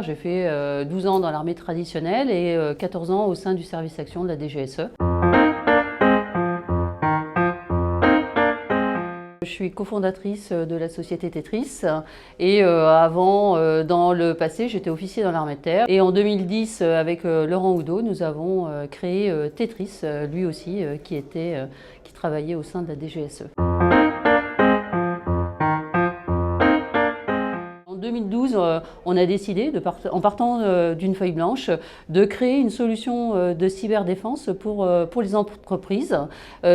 J'ai fait 12 ans dans l'armée traditionnelle et 14 ans au sein du service action de la DGSE. Je suis cofondatrice de la société Tetris et avant, dans le passé, j'étais officier dans l'armée de terre. Et en 2010, avec Laurent Oudot, nous avons créé Tetris, lui aussi, qui travaillait au sein de la DGSE. En 2012, on a décidé, en partant d'une feuille blanche, de créer une solution de cyberdéfense pour les entreprises.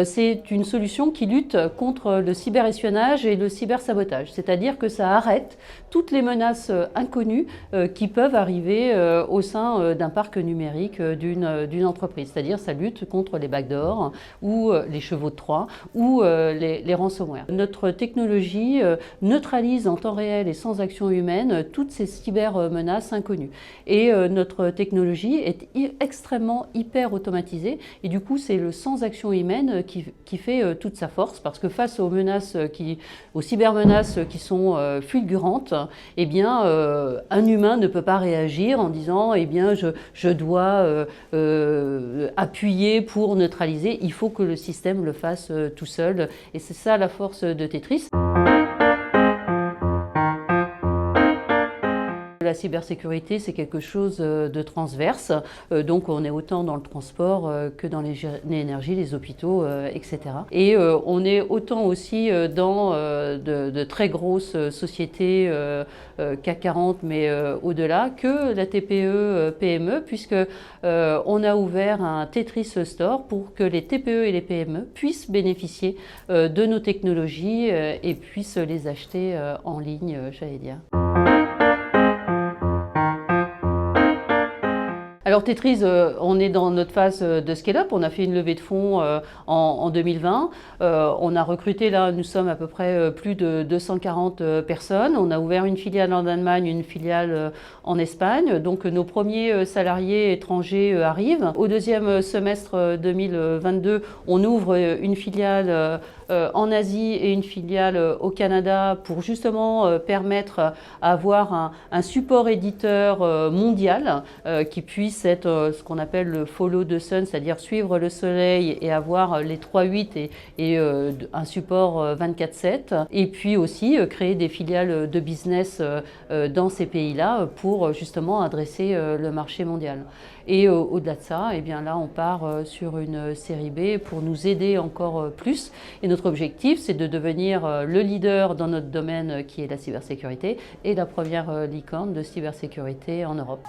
C'est une solution qui lutte contre le cyberespionnage et le cybersabotage, c'est-à-dire que ça arrête toutes les menaces inconnues qui peuvent arriver au sein d'un parc numérique d'une entreprise. C'est-à-dire ça lutte contre les backdoors ou les chevaux de Troie ou les ransomware. Notre technologie neutralise en temps réel et sans action humaine toutes ces cyber-menaces inconnues. Et notre technologie est extrêmement hyper automatisée et du coup c'est le sans action humaine qui fait toute sa force, parce que face aux menaces, aux cybermenaces qui sont fulgurantes, eh bien un humain ne peut pas réagir en disant eh bien je dois appuyer pour neutraliser. Il faut que le système le fasse tout seul, et c'est ça la force de Tetris. La cybersécurité, c'est quelque chose de transverse, donc on est autant dans le transport que dans l'énergie, les hôpitaux, etc. Et on est autant aussi dans de très grosses sociétés CAC 40, mais au-delà, que la TPE, PME, puisque on a ouvert un Tetris Store pour que les TPE et les PME puissent bénéficier de nos technologies et puissent les acheter en ligne, j'allais dire. Alors Tetris, on est dans notre phase de scale-up. On a fait une levée de fonds en 2020. On a recruté, là, nous sommes à peu près plus de 240 personnes. On a ouvert une filiale en Allemagne, une filiale en Espagne. Donc nos premiers salariés étrangers arrivent. Au deuxième semestre 2022, on ouvre une filiale en Asie et une filiale au Canada pour justement permettre à avoir un support éditeur mondial qui puisse être ce qu'on appelle le follow the sun, c'est-à-dire suivre le soleil et avoir les 3-8 et un support 24/7. Et puis aussi créer des filiales de business dans ces pays-là pour justement adresser le marché mondial. Et au-delà de ça, eh bien là, on part sur une série B pour nous aider encore plus. Et notre objectif, c'est de devenir le leader dans notre domaine qui est la cybersécurité et la première licorne de cybersécurité en Europe.